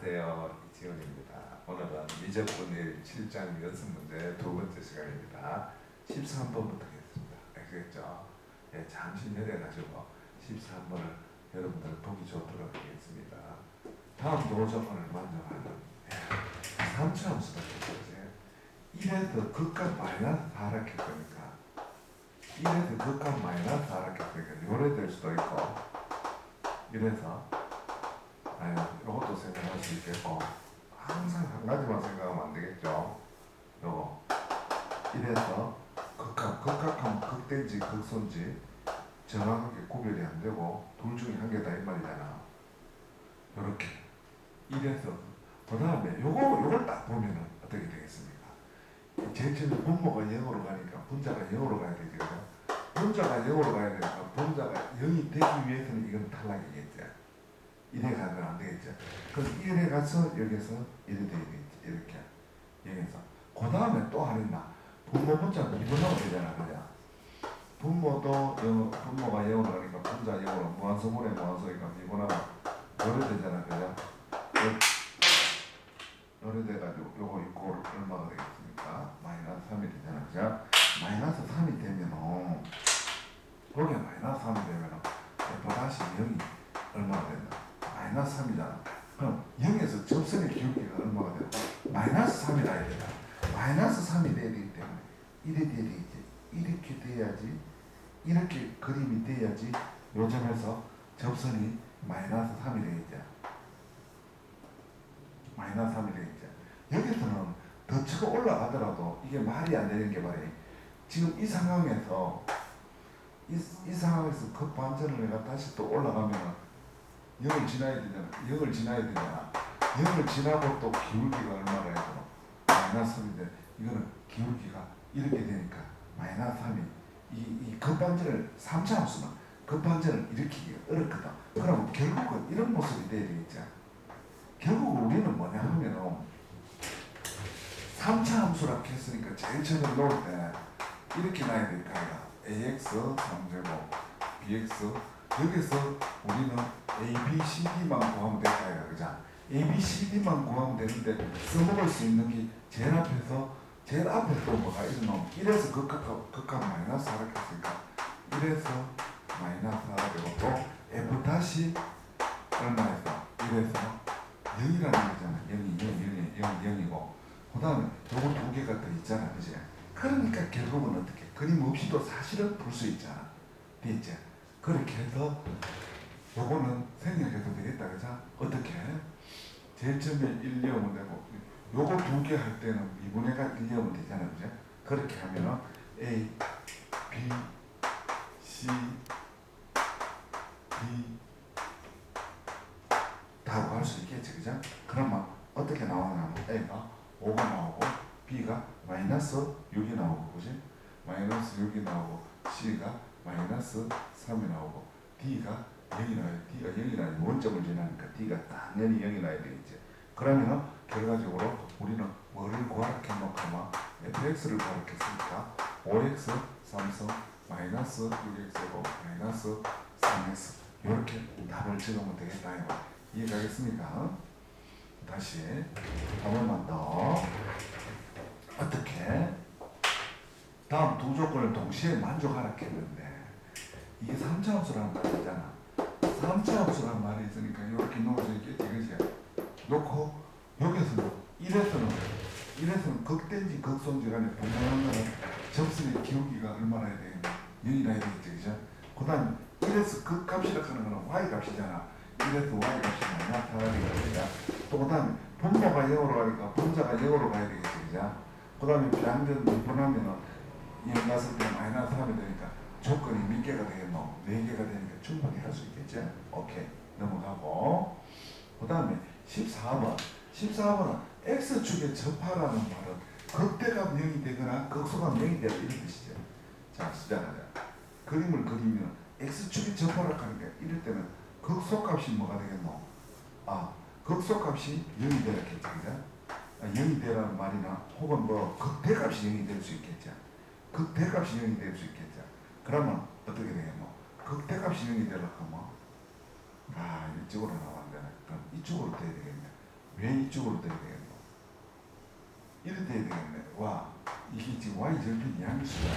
안녕하세요. 이지훈입니다. 오늘은 미적분일 7장 연습 문제 두 번째 시간입니다. 13번부터 하겠습니다. 아시겠죠? 예, 잠시 내려가지고 13번을 여러분들 보기 좋도록 하겠습니다. 다음 도조건을 먼저 하는 3차 함수가 되겠어요. 1에서 극과 마이너스 4를 할 거니까 1에서 극과 마이너스 4를 할 거니까 요래 될 수도 있고 이래서 이것도 생각할 수 있겠고 항상 한 가지만 생각하면 안 되겠죠. 요거 이래서 극각하면 극대인지 극소인지 정확하게 구별이 안 되고 둘 중에 한 개다 이 말이잖아. 요렇게 이래서 그 다음에 요걸 딱 보면은 어떻게 되겠습니까? 제일 처음에 분모가 0으로 가니까 분자가 0으로 가야 되죠. 분자가 0으로 가야 되니까 분자가 0이 되기 위해서는 이건 탈락이겠죠. 이래 가면 안 되겠죠. 그래서 이래 가서 여기서 이래 되겠지. 이렇게 여기서 그 다음에 또 하나 있나? 분모 분자 미분하면 되잖아, 그죠? 분모가 0으로 가니까 분자 0으로 무한성분의 무한성이니까 미분하면 요래 되잖아, 그죠? 요래 돼가지고 요거 이꼴 얼마가 되겠습니까? 마이너스 3이 되잖아, 그죠? 마이너스 3이 되면은 거기에 마이너스 3이 되면은 F-다시 0이 얼마가 된다? 마이너스 3이잖아. 그럼 0에서 접선의 기울기가 얼마가 돼요? 마이너스 3이 나야 된다. 마이너스 3이 돼야 되기 때문에 이래 돼야 되겠지. 이렇게 돼야지. 이렇게 그림이 돼야지 요점에서 접선이 마이너스 3이 되겠죠. 마이너스 3이 되겠죠. 여기서는 더 치고 올라가더라도 이게 말이 안 되는 게 말이에요. 지금 이 상황에서 이 상황에서 그 반전을 내가 다시 또 올라가면 0을 지나야 되잖아. 0을 지나야 되잖아. 0을 지나고 또 기울기가 얼마나 해서 마이너스 3인데 이거는 기울기가 이렇게 되니까 마이너스 3이 이 급반전을 3차 함수는 급반전을 일으키기가 어렵거든. 그럼 결국은 이런 모습이 돼야 되겠죠. 결국 우리는 뭐냐 하면은 3차 함수라고 했으니까 제일 처음에 놓을 때 이렇게 놔야 될까. ax 3제곱 bx 여기서 우리는 a, b, c, d만 구하면 될까요? 그죠? a, b, c, d만 구하면 되는데 써먹을 수 있는 게 제일 앞에 또 뭐가 있노? 1에서 극각 마이너스 4를 했으니까 1에서 마이너스 4가 되고 또 f 다시 얼마에서 1에서 0이라는 거잖아. 0이고 그 다음에 요거 두 개가 더 있잖아. 그지? 그러니까 결국은 어떻게 그림 없이도 사실은 풀 수 있잖아. 됐지? 그렇게 해서 요거는 생략해도 되겠다. 그죠? 어떻게? 제일 처음에 1, 2하면 되고 요거 두 개 할 때는 미분해가 1, 2하면 되잖아요. 그죠? 그렇게 하면은 A, B, C, D 다 구할 수 있겠지. 그죠? 그러면 어떻게 나오냐면 A가 5가 나오고 B가 마이너스 6이 나오고 그지? 마이너스 6이 나오고 C가 마이너스 3이 나오고 D가 0이 나와요. D가 0이 나와요. 원점을 지나니까 D가 당연히 0이 나야 되겠지. 그러면 결과적으로 우리는 뭐를 구하락해놓고 fx를 구하락했으니까 5x 3성 마이너스 6x고 마이너스 3x 이렇게 답을 적으면 되겠다. 이해가겠습니까? 다시 한 번만 더. 어떻게? 다음 두 조건을 동시에 만족하라 했는데 이게 3차 함수라는 말이 있잖아. 3차 함수라는 말이 있으니까 이렇게 놓아져 있겠지. 그치? 놓고 여기서는 1에서는 극대인지 극소인지 간에 분명한 거는 접선의 기울기가 얼마나 해야 되겠냐. 0이나 해야 되겠지. 그죠? 그 다음에 1에서 극값이라 하는 거는 y값이잖아. 1에서 y값이 마이너스 4가 되겠지. 또 그 다음에 분모가 0으로 가니까 분자가 0으로 가야 되겠지. 그죠? 그 다음에 비항변 미분하면은 0 갔을 때 마이너스 3이 되니까 조건이 몇 개가 되겠노? 4개가 되니까 충분히 할 수 있겠지? 오케이. 넘어가고. 그 다음에 14번은 X축에 접하라는 말은 극대값 0이 되거나 극소값 0이 되라 이런 뜻이죠. 자, 시작하자. 그림을 그리면 X축에 접하라 하니까 이럴 때는 극소값이 뭐가 되겠노? 극소값이 0이 되겠지. 그죠? 0이 되라는 말이나 혹은 뭐 극대값이 0이 될 수 있겠죠. 극대값이 0이 될 수 있겠죠. 그러면 어떻게 되겠노? 극대값이 0이 되려고 하면 이쪽으로 나왔네. 그럼 이쪽으로 돼야 되겠네. 왜 이쪽으로 돼야 되겠노? 이래 돼야 되겠네. 와, 이게 지금 y 절편 양수야.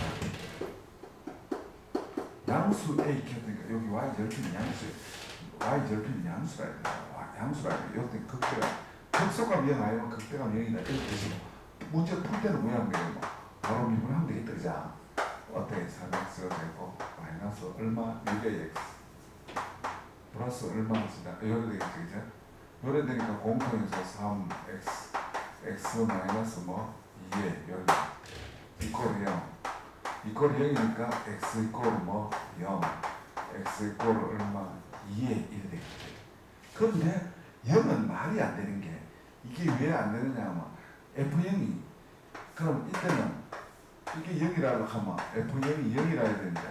양수 A 켰으니까 여기 y 절편 양수, y 절편 양수라 해야 돼. 양수라 해야 돼. 여기 극대가 극소값 0 아니면 극대값 0이다. 이렇게 되시고 문제 풀 때는 뭐야 하면 되겠노? 바로 미분하면 되겠다, 그죠? 어때? 3x 되고 마이너스 얼마? 6의 x 플러스 얼마 쓰다. 요래 되겠지, 그죠? 요래 되니까 공통에서 3x x 마이너스 뭐 2에 요래 이퀄 0 이퀄 0이니까 x 이퀄 뭐 0 x 이퀄 얼마 2에 1 되겠지. 그런데 0은 말이 안 되는 게 이게 왜 안 되느냐 하면 f0이 그럼 이때는 이게 0이라고 하면 f0이 0이라 해야 되는데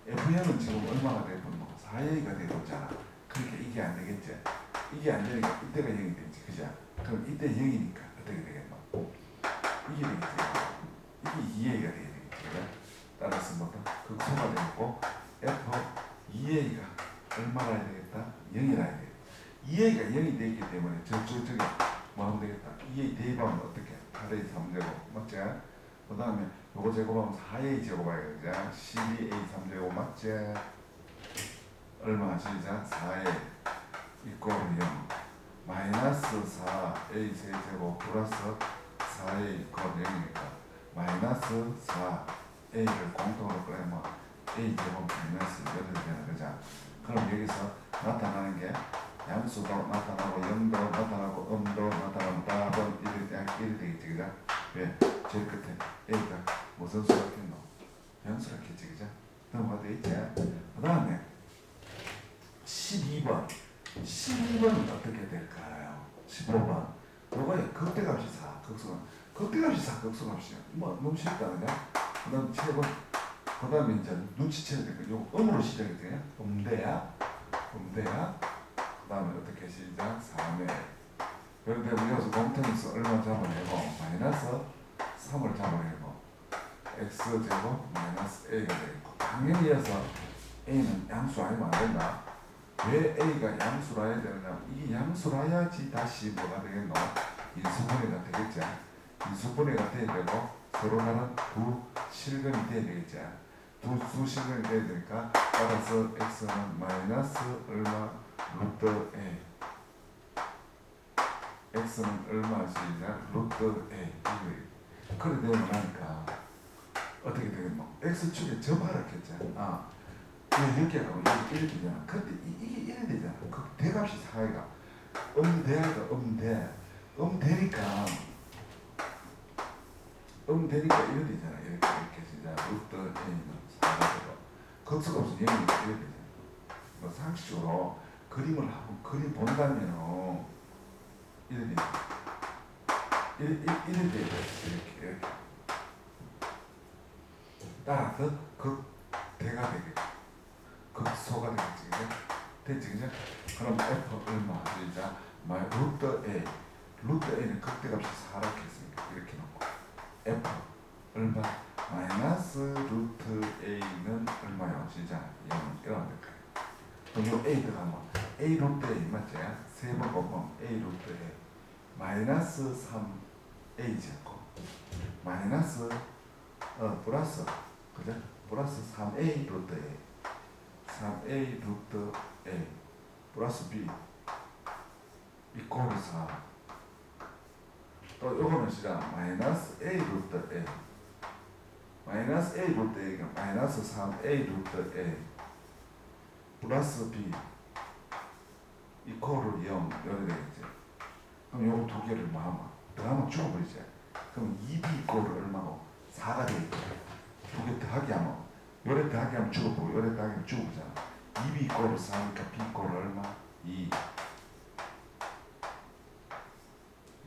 f0은 지금 얼마가 되고 4a가 되고 있잖아. 그러니까 이게 안 되겠지. 이게 안 되니까 이때가 0이 되지, 그죠? 그럼 이때 0이니까 어떻게 되겠노? 이게 되겠지. 이게 2a가 되게 되겠지, 그죠? 따라서 뭐다? 극소가 되고 f2a가 얼마가 해야 되겠다? 0이라 해야 되겠다. 2a가 0이 되기 때문에 저기 뭐 하면 되겠다. 2a 대입하면 어떻게? 8a 3제곱 맞지? 그 다음에 요거 제곱하면 4a 제곱하게 되죠. 12a 3제곱 맞지? 얼마 시작? 4a 이퀄 0 마이너스 4a 세제곱 플러스 4a 이퀄 0이니까 마이너스 4a를 공통으로 꺼내면 a 제곱 마이너스 8되는 거죠. 그럼 여기서 나타나는 게 양수도 나타나고 0도 나타나고 음도 나타나면 답은 1이 되겠지, 그죠? 왜? 제일 끝에 a가 무슨 수라겠노? 양수라겠지, 그죠? 넘어가 돼 있지? 그 다음에 12번 12번은 어떻게 될까요? 15번 요거에 극대값이 4 극소값 극대값이 4 극소값이야. 뭐 너무 쉽다, 그죠? 그 다음 7번 그 다음에 이제 눈치채야 되니까 요거 음으로 시작이 돼요. 음대야 그 다음에 어떻게 시작? 3회 그런데 우리가 공통에서 얼마 잡아내고 마이너스 3을 잡아내고 x제곱 마이너스 a가 되겠고 당연히 이어서 a는 양수 아니면 안 된다. 왜 a가 양수라 해야 되느냐? 이게 양수라야지 다시 뭐가 되겠노? 인수분해가 되겠지. 인수분해가 돼야 되고 서로 다른 두 실근이 돼야 되겠지. 두 실근이 돼야 되니까 따라서 x는 마이너스 얼마 루트 a x는 얼마 시작 루트 a 그래 되면 하니까 어떻게 되겠노? x축에 접하라겠지. 여기가 여기 1이 되잖아. 근데 이게 1이 되잖아. 그 대값이 4가 음대가 음대니까 1이 되잖아. 이렇게 시작 루트 a는 4가 되고 극소값은 0이니까 1이 되잖아. 뭐 상식적으로 그림을 하고 그림 본다면은 1이 되잖아. 1이 돼야 돼. 이렇게 따라서 극대가 되겠지. 극소가 되겠지, 그죠? 됐지, 그죠? 그럼 f 얼마? 시작 루트 a는 극대값이 4라고 했으니까 이렇게 놓고 f 얼마? 마이너스 루트 a는 얼마요? 시작 0 이러면 될까요? 그럼 요 a 들어가면 a 루트 a 맞지? 세 번 곱하면 a 루트 a 마이너스 3a 제곱 마이너스 플러스 그죠? 플러스 3a 루트 a 3a 루트 a 플러스 b 이퀄 4 또 요거는 시작 마이너스 a 루트 a 마이너스 a 루트 a가 마이너스 3a 루트 a 플러스 b 이퀄을 0 이렇게 되겠지. 그럼 요거 두 개를 뭐 하면 더하면 죽어버리지. 그럼 2b 이퀄을 얼마고 4가 되겠지. 두 개 더하기 하면 요래 더하기 하면 죽어보고 요래 더하기 하면 죽어보잖아. 2b 이퀄을 4니까 b 이퀄을 얼마? 2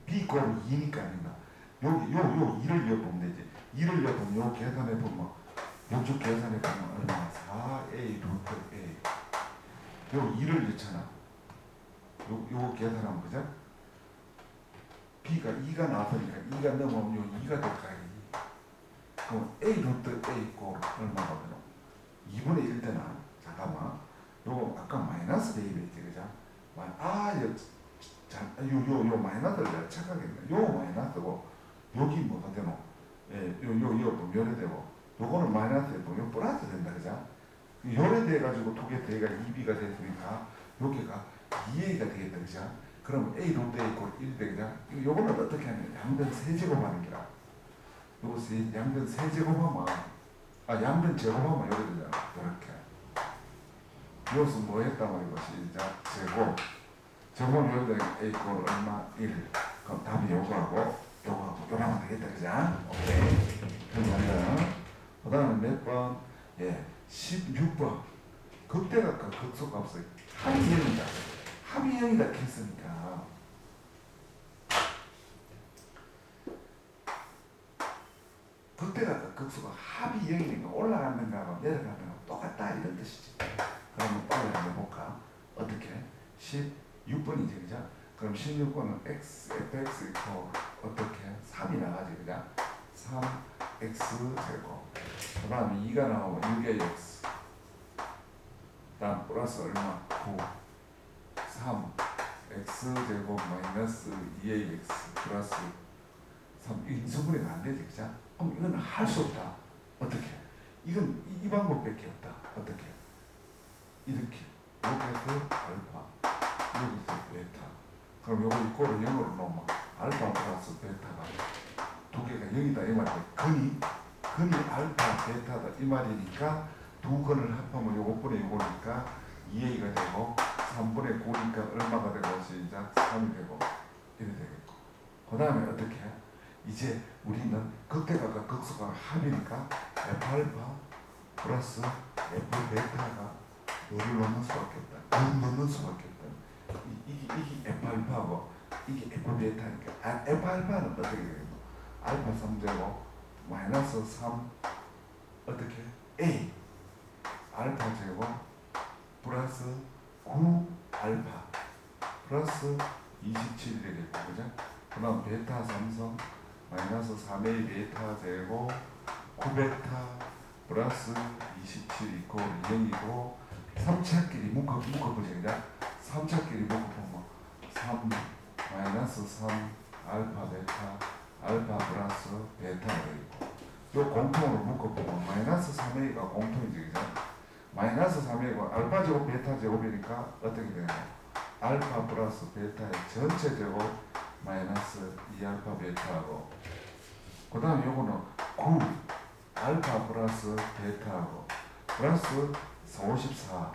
b 이퀄을 2니까 아닌가. 여기 요 2를 엿보면 되지. 2를 엿보면 요 계산해보면 요쪽 계산해보면 얼마? 4a 루트 a 요 2를 엿잖아. 요 계산하면 그죠? b가 2가 나왔으니까 2가 넘어오면 요 2가 될까요? 그럼 a 루트 a 이퀄 얼마가 되노? 2분의 1 되나? 잠깐만. 요거 아까 마이너스 대입했지, 그죠? 자, 요 마이너스를 내가 착각했네. 요 마이너스고 여기 뭐가 되노? 예, 요 요래되고 요거는 마이너스 되고 요 플러스 된다, 그죠? 요래돼가지고 두 개 더해가 2b가 됐으니까 여기가 2a가 되겠다, 그죠? 그럼 a 루트 a 이꼴 1 되겠냐? 요거는 어떻게 하냐? 양변 세제곱하는 기라. 요거 양변 세제곱하면 양변 제곱하면 요래 되잖아. 이렇게. 이것은 뭐 했단 말이고 시작 제곱. 제곱은 요래 a 이꼴 얼마? 1. 그럼 답이 요거하고 요거하면 되겠다, 그죠? 오케이. 그러면 그 다음에 몇 번? 예, 16번. 극대각과 극소값의 합의형이다. 합의형이다 했으니까 극대각과 극소가 합의형이니까 올라가는 거하고 내려가는 거하고 똑같다 이런 뜻이지. 그러면 빨리 한번 볼까? 어떻게? 16번이지, 그죠? 그럼 16번은 fx 이고 어떻게? 3이 나가지, 그죠? 3x 제곱. 그 다음에 2가 나오면 6의 x. 그 다음 플러스 얼마? 9. 3 x 제곱 마이너스 2의 x 플러스 3. 이 인수분해가 안 되지, 그죠? 그럼 이거는 할 수 없다. 어떻게? 이건 이 방법밖에 없다. 어떻게? 이렇게. 여기서 알파, 여기서 베타. 그럼 요거 이꼴을 0으로 놓으면 알파 플러스 베타가 두 개가 0이다 이 말이야. 근이 알파 베타다 이 말이니까 두 근을 합하면 요거 분의 요거니까 2a가 되고 3분의 9니까 얼마가 되고 시작 3이 되고 이래 되겠고. 그 다음에 어떻게 해? 이제 우리는 극대각과 극소가 합이니까 F알파 플러스 F 베타가 요를 넣는 수밖에 없다. 넣는 수밖에 없다. 이게 F알파고 이게 F 베타니까 F알파는 어떻게 되겠노? 알파 3제곱 마이너스 3 어떻게? A 알파 제곱 플러스 9 알파 플러스 27이 되겠고, 그죠? 그 다음 베타 3성 마이너스 3a 베타 제곱 9베타 플러스 27 이꼴 0이고 3차끼리 묶어보자. 3차끼리 묶어보면 3 마이너스 3 알파 베타 알파 플러스 베타가 되겠고 요 공통으로 묶어보면 마이너스 3a가 공통이지, 그죠? 마이너스 3a가 알파 제곱 베타 제곱이니까 어떻게 되냐? 알파 플러스 베타의 전체 제곱 마이너스 2알파 베타하고 그 다음에 요거는 9 알파 플러스 베타하고 플러스 54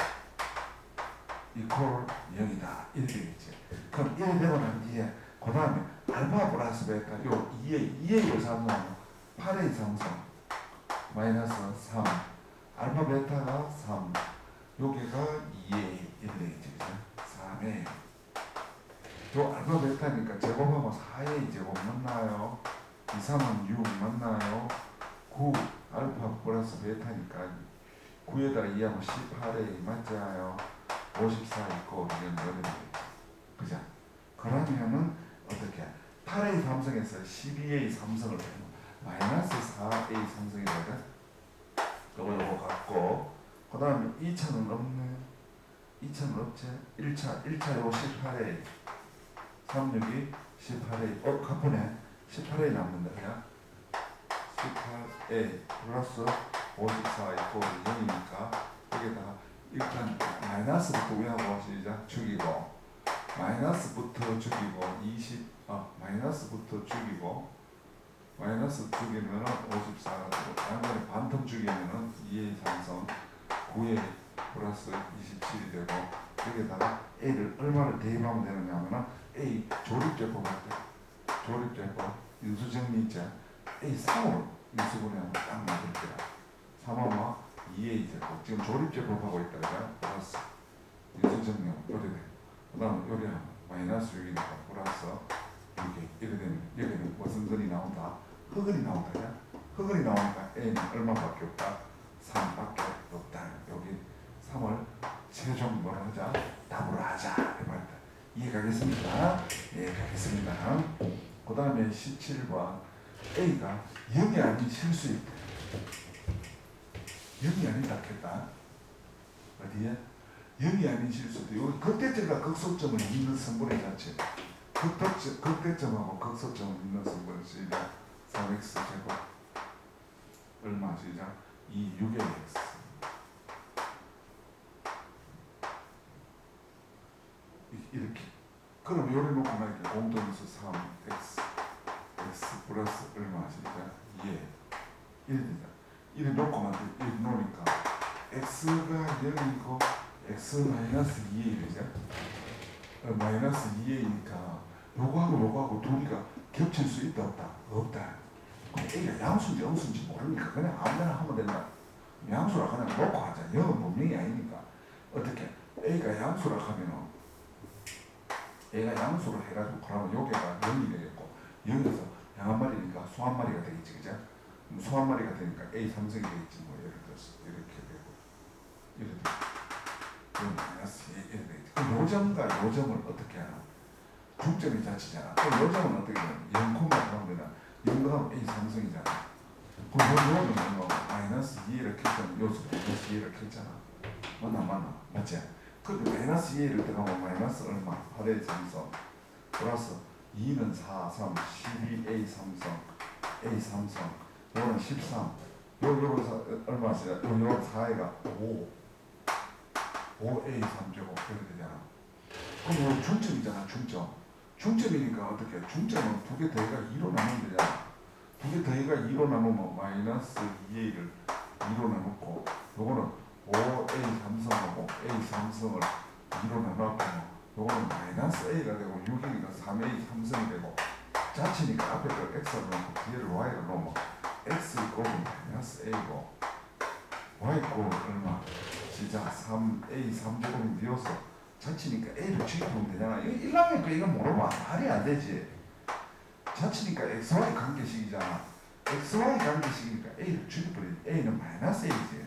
이퀄 0이다 이렇게 되겠지. 그럼 1이 되고 난 뒤에 그 다음에 알파 플러스 베타 요 2a를 사용하면 8a 상승 마이너스 3 알파 베타가 3 여기가 2a 이렇게 되겠지, 그죠? 3a 요 알파 베타니까 제곱하면 4a 제곱 맞나요? 2, 3은 6 맞나요? 9 알파 플러스 베타니까 9에다가 2하면 18a 맞잖아요. 54 있고 이런 거는 그죠? 그러면은 어떻게 8a 삼성에서 12a 삼성을 빼면 마이너스 4a 삼성이 되거든. 요거 갖고 그 다음에 2차는 없네. 2차는 없지. 1차 요거 18a 36이 18a 가쁘네. 18a 남는다 그냥 18a 플러스 54 있고 0이니까 여기다가 일단 마이너스부터 위하고 시작 죽이고 마이너스부터 죽이고 20 마이너스부터 죽이고 마이너스 죽이면은 54가 되고 다음에 반통 죽이면은 2의 상성 9의 플러스 27이 되고 여기다가 a를 얼마를 대입하면 되느냐 하면은 a 조립제법 할 때 조립제법 인수정리제 a 3으로 인수분해하면 딱 맞을 거야. 3하면 2a 제곱 지금 조립제법 하고 있다, 그죠? 플러스 인수정리하면 요래 돼. 그 다음 요래 하면 마이너스 6이니까 플러스 6이 이래 되면 여기는 무슨 근이 나온다? 흑은이 나온다, 그죠? 흑은이 나오니까 a는 얼마밖에 없다? 3밖에 없다. 여기 3을 최종 뭐로 하자? 답으로 하자 이 말이다. 이해가겠습니까? 예, 가겠습니다. 그 다음에 17번 A가 0이 아닌 실수일 때 0이 아니다 했다. 어디에? 0이 아닌 실수도 여기 극대점과 극소점을 잇는 성분의 자체 극대점하고 극소점을 잇는 성분의 시작 3x 제곱 얼마 시작 2 6의 x 이렇게 그럼 요래 놓고 나니까 공동에서 3x x 플러스 얼마 시작 2에 1 되잖아. 이래 놓고 나니까 이렇게 놓으니까 x가 0이고 x 마이너스 2에 되죠. 마이너스 2a니까 요거하고 둘이가 겹칠 수 있다 없다? 없다. A가 양수인지 음수인지 모르니까 그냥 아무데나 하면 된다. 양수라 그냥 놓고 하자. 0은 분명히 아니니까. 어떻게? A가 양수라 하면은 A가 양수로 해가지고 그러면 요게가 0이 되겠고 0에서 양 한 마리니까 소 한 마리가 되겠지. 그죠? 소 한 마리가 되니까 A 삼성이 되겠지. 뭐 예를 들어서 이렇게 되고 이렇게 되고 마이너스 이렇게 되겠지. 그 요점과 요점을 어떻게 하나? 중점이 자치잖아. 그 요점은 어떻게 되냐? 0콤마 하면 되나? 0하면 A 삼성이잖아. 그럼 요거는 뭐 마이너스 2를 켰잖아. 요수 마이너스 2를 켰잖아. 맞나? 맞지? 그 마이너스 2를 들어가면 마이너스 얼마? 8의 삼성 플러스 2는 4, 3, 12A 삼성 A 삼성 요거는 13 요거서 얼마지? 요거 4애가 5A 3제곱 이렇게 되잖아. 그럼 요 중점이잖아. 중점이니까 어떻게? 중점은 두 개 더해가 2로 나누면 되잖아. 두 개 더해가 2로 나누면 마이너스 2A를 2로 나누고 요거는 5A 삼성하고 A 삼성을 2로 나누고 요거는 마이너스 A가 되고 6이니까 3A 삼성이 되고 자치니까 앞에 걸 X를 놓고 뒤에를 Y를 놓으면 X 곱은 마이너스 A고 Y 곱은 얼마? 시작 3A 3제곱이 되어서 자치니까 A를 취급하면 되잖아. 이거 1학년 거 이거 모르면 말이 안 되지. 자치니까 XY 관계식이잖아. XY 관계식이니까 A를 취급해야지. A는 마이너스 A지.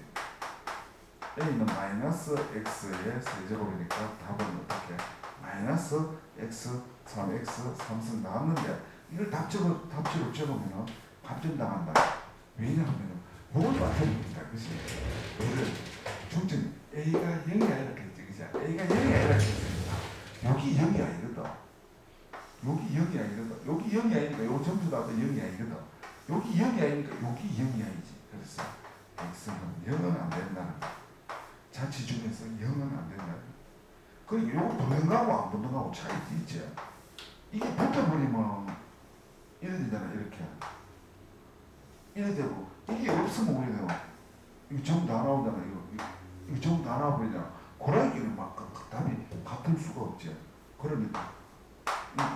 A는 마이너스 X의 세제곱이니까 답은 어떻게? 마이너스 X 3X 3승 나왔는데 이걸 답지로 적으면 감점당한다. 왜냐하면 뭘 맞춰야 된다. 그치? 얘를 중점 A가 0이 아니라 그랬지. 그치? A가 0이 아니라 그랬습니다. 여기 0이 아니거든. 여기 0이 아니거든. 여기 0이 아니니까 요 점수 나도 0이 아니거든. 여기 0이 아니니까 여기 0이 아니지. 그래서 X는 0은 안 된다는 거야. 자치 중에서 0은 안 된다는 거야. 그리고 요거 붙는거하고 안 붙는거하고 차이가 있지. 이게 붙어버리면 이래 되잖아. 이래 되고 이게 없으면 오래 돼요. 이거 전부 다 나오잖아. 이거 전부 다 나와버리잖아. 고라기는 막 답이 같을 수가 없지. 그러니까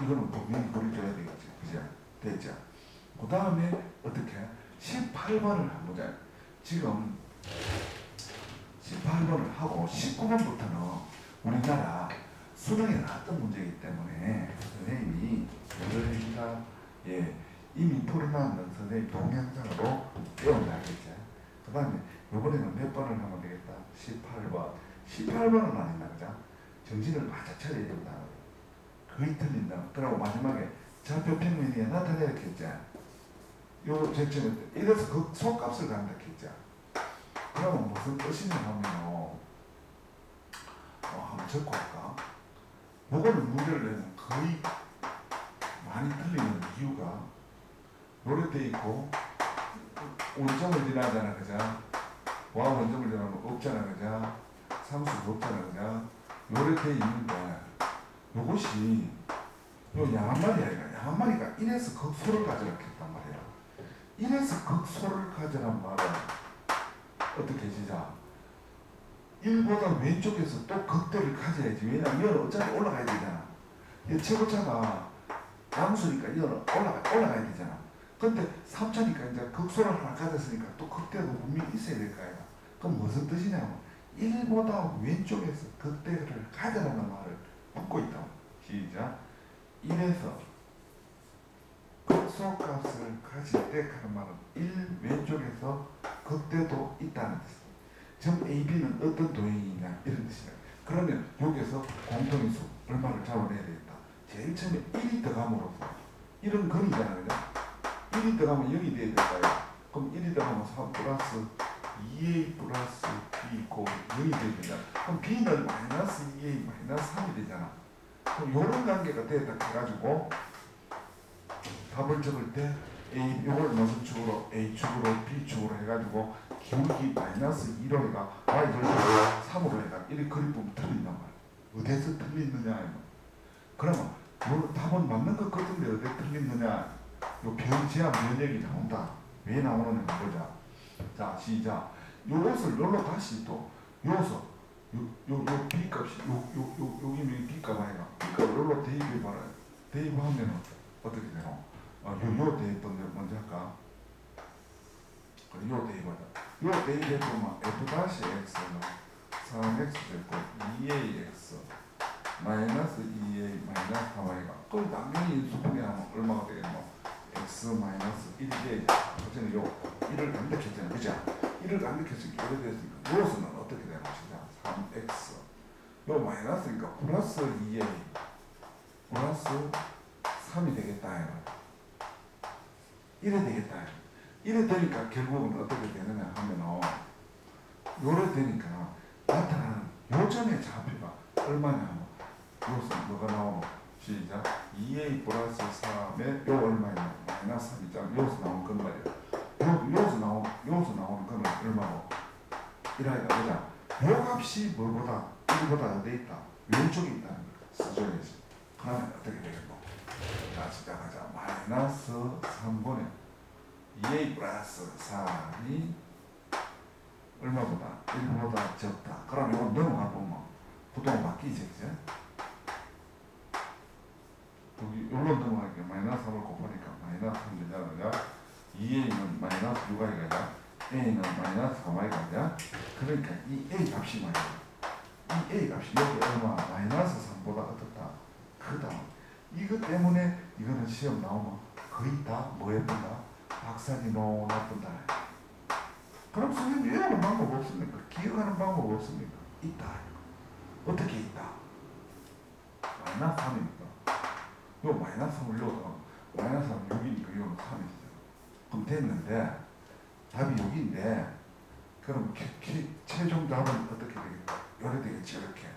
이거는 분명히 그려줘야 되겠지. 그죠? 됐죠? 그 다음에 어떻게 18번을 한번 보자. 지금 18번을 하고 19번부터는 우리나라 수능에 나왔던 문제이기 때문에 선생님이 여러분과 이미 풀어놨는 선생님 동영상으로 배운다겠죠. 그 다음에 이번에는 몇 번을 하면 되겠다. 18번. 18번은 아닌다. 그죠? 정신을 바짝 차려야 된다. 거의 틀린다. 그리고 마지막에 좌표 평면이 나타내게 했죠. 요 제점에 이래서 그 속값을 간다 했죠. 그러면 무슨 뜻이냐 하면 한번 적고 할까? 요거는 문제를 내면 거의 많이 틀리는 이유가 노래돼 있고 원점을 지나잖아. 그죠? 와 원점을 지나면 없잖아. 그죠? 상수도 없잖아. 그죠? 노래돼 있는데 요것이 요 양 한 마리 아니라 양 한 마리가 1에서 극소를 가져라 했단 말이야. 1에서 극소를 가져란 말은 어떻게 지자? 1보다 왼쪽에서 또 극대를 가져야지. 왜냐면 이거는 어차피 올라가야 되잖아. 이 최고차가 양수니까 이거는 올라가야 되잖아. 근데 3차니까 이제 극소를 하나 가졌으니까 또 극대도 분명히 있어야 될 거야. 그럼 무슨 뜻이냐면 1보다 왼쪽에서 극대를 가져라는 말을 붙고 있다. 시작. 1에서 극소값을 가질 때 하는 말은 1 왼쪽에서 극대도 있다는 뜻이다. 점 AB는 어떤 도형이냐 이런 뜻이다. 그러면 여기서 공통인수 얼마를 잡아내야 되겠다. 제일 처음에 1이 들어감으로써 1은 근이잖아. 그죠? 1이 들어가면 0이 돼야 될까요? 그럼 1이 들어가면 3 플러스 2a 플러스 b 고 0이 되잖아. 그럼 b는 마이너스 2a 마이너스 3이 되잖아. 그럼 요런 관계가 됐다 해가지고 답을 적을 때 A 요걸 무슨 축으로 A축으로 B축으로 해가지고 기울기 마이너스 1로 해가 Y를 3으로 해가 이렇게 그림 보면 틀린단 말이야. 어디에서 틀리느냐. 그러면 요 답은 맞는 것 같은데 어디에 틀리느냐. 요 제한 면역이 나온다. 왜 나오느냐 보자. 자 시작. 요것을 요로 다시 또 요서 요 B 값이 여기는 B 값 아이가 B 값을 요로 대입해봐라. 대입하면 어떻게 되노? 요 대입도 먼저 할까? 요 대입하자. 요 대입해보면 f-x는 3x 됐고 2ax 마이너스 2a 마이너스 3y가 그럼 당연히 수분해하면 얼마가 되겠노? x 마이너스 1이 어쨌든 요 1을 간득했잖아요. 그죠? 1을 간득했으니까 오래됐으니까 요것은 어떻게 되는 것이냐? 3x 요 마이너스니까 플러스 2a 플러스 3이 되겠다. 이래 되겠다. 이래 되니까 결국은 어떻게 되느냐 하면은 요래 되니까 나타나는 요점의 좌표가 얼마냐 하면 요것은 뭐가 나오노? 시작. 2a 플러스 3에 요 얼마냐? 마이너스 3 있잖아. 여기서 나온 건 말이야. 여기서 나오는 거는 얼마고? 이라이다 보자. 요 값이 뭐보다 1보다 어디 있다? 왼쪽에 있다는 거야. 수정에서. 그러면 어떻게 되겠노? 자 시작하자. 마이너스 3분의 2a 플러스 3이 얼마보다? 1보다 적다. 그럼 이거 넘어가 보면 부동 바뀌지, 그죠? 여기 여기로 넘어가니까 마이너스 3을 곱하니까 마이너스 3 되잖아. 2a는 마이너스 6i가 냐 a는 마이너스 3i가 냐 그러니까 이 a 값이 말이야. 이 a 값이 여기 얼마? 마이너스 3보다 어떻다? 크다. 이것 때문에 이거는 시험 나오면 거의 다 뭐에 본다? 박사님 나쁜다. 그럼 선생님 외우는 방법 없습니까? 기억하는 방법 없습니까? 있다. 어떻게 있다? 마이너스 3이니까 요 마이너스 3을 넣어서 마이너스 3 6이니까 이거는 3이잖아. 그럼 됐는데 답이 6인데 그럼 최종 답은 어떻게 되겠다? 요래 되겠지. 이렇게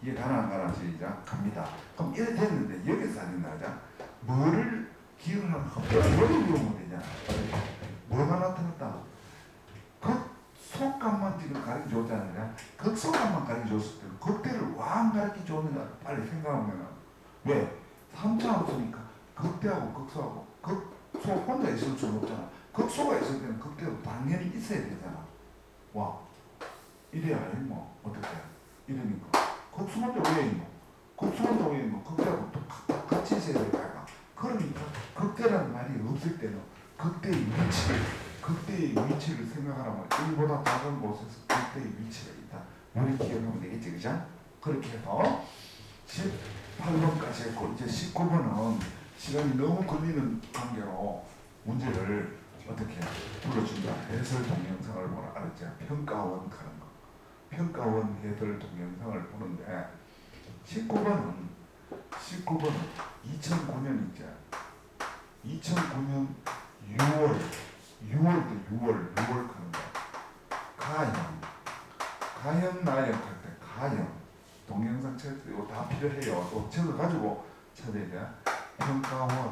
이해 가나 안 가나 시작 갑니다. 그럼 이래 됐는데 여기서 하는 나자 뭐를 기억을 하면 뭐를 외우면 되냐? 뭐가 나타났다? 극소값만 지금 가르쳐줬잖아요. 극소값만 가르쳐줬을 때 극대를 왕 가르쳐줬느냐 빨리 생각하면 왜? 3차 없으니까 극대하고 극소하고 극소 혼자 있을 수는 없잖아. 극소가 있을 때는 극대도 당연히 있어야 되잖아. 와 이래야 뭐 어떻게 이러니까 극소한테 왜 있노? 극소한테 왜 있노? 극대하고 같이 있어야 되니까. 그러니까 극대라는 말이 없을 때는 극대의 위치를 생각하라면 1보다 작은 곳에서 극대의 위치가 있다. 우리 기억하면 되겠지, 그죠? 그렇게 해서 18번까지 했고 이제 19번은 시간이 너무 걸리는 관계로 문제를 어떻게 불러준다. 해설 동영상을 보라. 알았지? 평가원 하는 거. 평가원 해설 동영상을 보는데 19번은 2009년 이제 2009년 6월 하는 거. 가형 나형 할 때 가형 동영상 찾을 때 이거 다 필요해요. 또 적어가지고 찾아야 돼. 평가원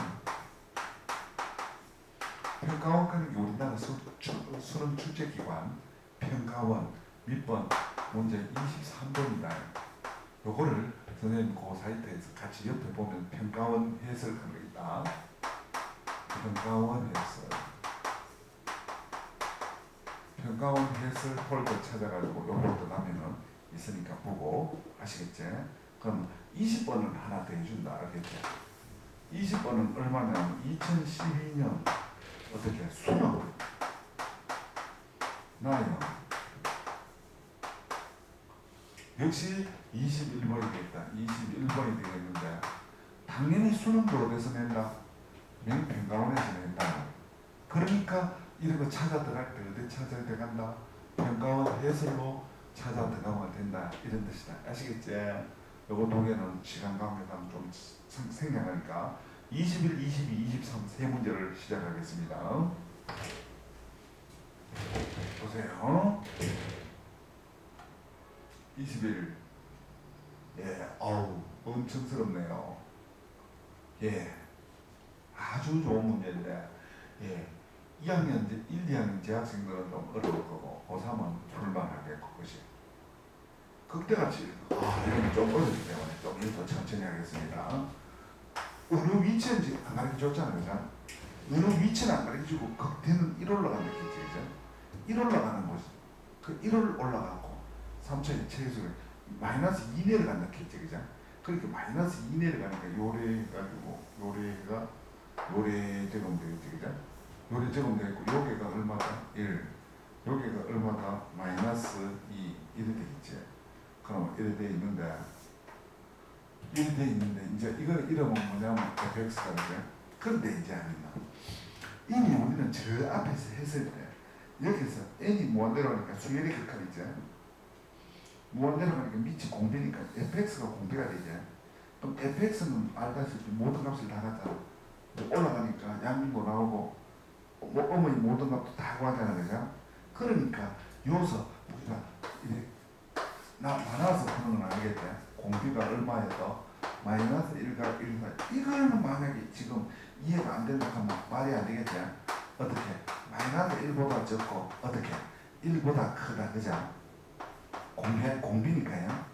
하는 게 우리나라 수능 출제기관 평가원 밑번 문제 23번이다. 요거를 선생님 그 사이트에서 같이 옆에 보면 평가원 해설하는 게 있다. 평가원 해설 폴더 찾아가지고 요거 들어가면은 있으니까 보고 아시겠지? 그럼 20번은 하나 더 해준다. 알겠지? 20번은 얼마냐면 2012년 어떻게 수능 나요. 역시 21번이겠다. 21번이 되겠는데 당연히 수능도 어디서 낸다? 평가원에서 낸다. 그러니까 이런 거 찾아 들어갈 때 어디 찾아야 들어간다? 평가원 해설로 찾아 들어가면 된다. 이런 뜻이다. 아시겠지? 요거 두 개는 시간 관계상 좀 생략하니까 21, 22, 23 세 문제를 시작하겠습니다. 보세요. 21. 예, 어우, 엄청스럽네요. 예, 아주 좋은 문제인데, 예, 2학년, 1, 2학년 재학생들은 좀 어려울 거고, 고3은 풀만하겠고, 그것이. 극대같이, 이건 좀 어렵기 때문에 좀 더 천천히 하겠습니다. 어느 위치는 지금 안 가르쳐줬잖아요, 그죠? 어느 위치는 안 가르쳐주고, 극대는 1 올라가는 게 있지, 그죠? 1 올라가는 곳이, 그 1을 올라가고, 3차의 최소를 마이너스 2 내려간다 했지, 그죠? 그러니까 마이너스 2 내려가니까 요래 해가지고 요래가 요래 제곱 되겠지, 그죠? 요래 제곱 되겠고 요게가 얼마다? 1. 요게가 얼마다? 마이너스 2 이렇게 되겠지. 그럼 이렇게 돼 있는데 이제 이걸 이름은 뭐냐면 fx가 되죠. 그런데 이제 아니나 이미 우리는 저 앞에서 했을 때 여기서 n이 무한대로 하니까 수열이 극한이죠. 무한대로 하니까 밑이 공비니까 fx가 공비가 되죠. 그럼 fx는 알다시피 모든 값을 다 갖잖아. 올라가니까 양분도 나오고 어머니 모든 값도 다 구하잖아, 그죠? 그러니까 여기서 우리가 이제 나눠서 푸는 건 알겠지? 공비가 얼마여서 마이너스 1과 1과 이거는 만약에 지금 이해가 안 된다 하면 말이 안 되겠지? 어떻게? 마이너스 1보다 적고 어떻게? 1보다 크다, 그죠? 공비니까요.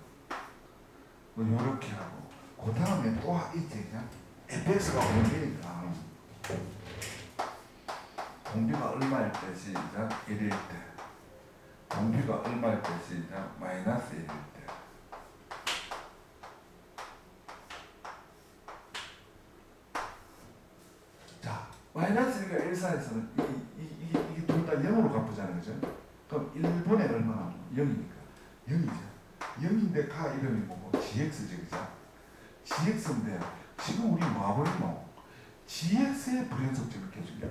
뭐 요렇게 하고 그 다음에 또 있지, 그냥 fx가 공비니까 공비가 얼마일 때 시작 1일 때 공비가 얼마일 때 시작 마이너스 1일 때. 자, 마이너스 1과 1 사이에서는 이게 둘 다 0으로 갚으잖아요, 그죠? 그럼 1분의 얼마나? 0이니까 0이죠. 0인데 가 이름이 뭐고? gx지, 그죠? gx인데 지금 우리 뭐 하고 있노? gx의 불연속점을 계속이야.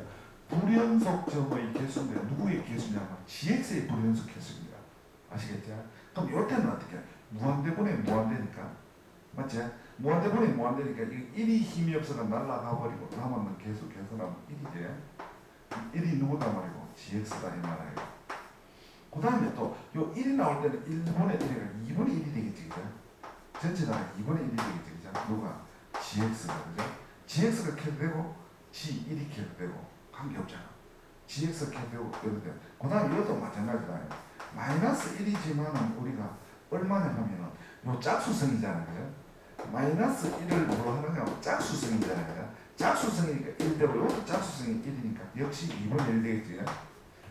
불연속점의 개수인데 누구의 개수냐면 gx의 불연속 개수입니다. 아시겠죠? 그럼 이때는 어떻게? 무한대분의 무한대니까, 맞지? 무한대분의 무한대니까 1이 힘이 없어서 날아가 버리고 남았는 개수 계산하면 1이지. 1이 누구다 말이고 gx다 이 말이에요. 그 다음에 또 요 1이 나올 때는 1분의 1이가 2분의 1이 되겠지, 그죠? 전체가 2분의 1이 되겠지, 그죠? 누가? gx가, 그죠? gx가 켜도 되고 g1이 켜도 되고 관계없잖아. gx가 켜도 되고 이렇게 되고 그 다음에 이것도 마찬가지다. 마이너스 1이지만은 우리가 얼마냐 하면은 요 짝수성이잖아, 그죠? 마이너스 1을 뭐로 하느냐? 짝수성이잖아, 그죠? 짝수성이니까 1되고 이것도 짝수성이 1이니까 역시 2분의 1 되겠지.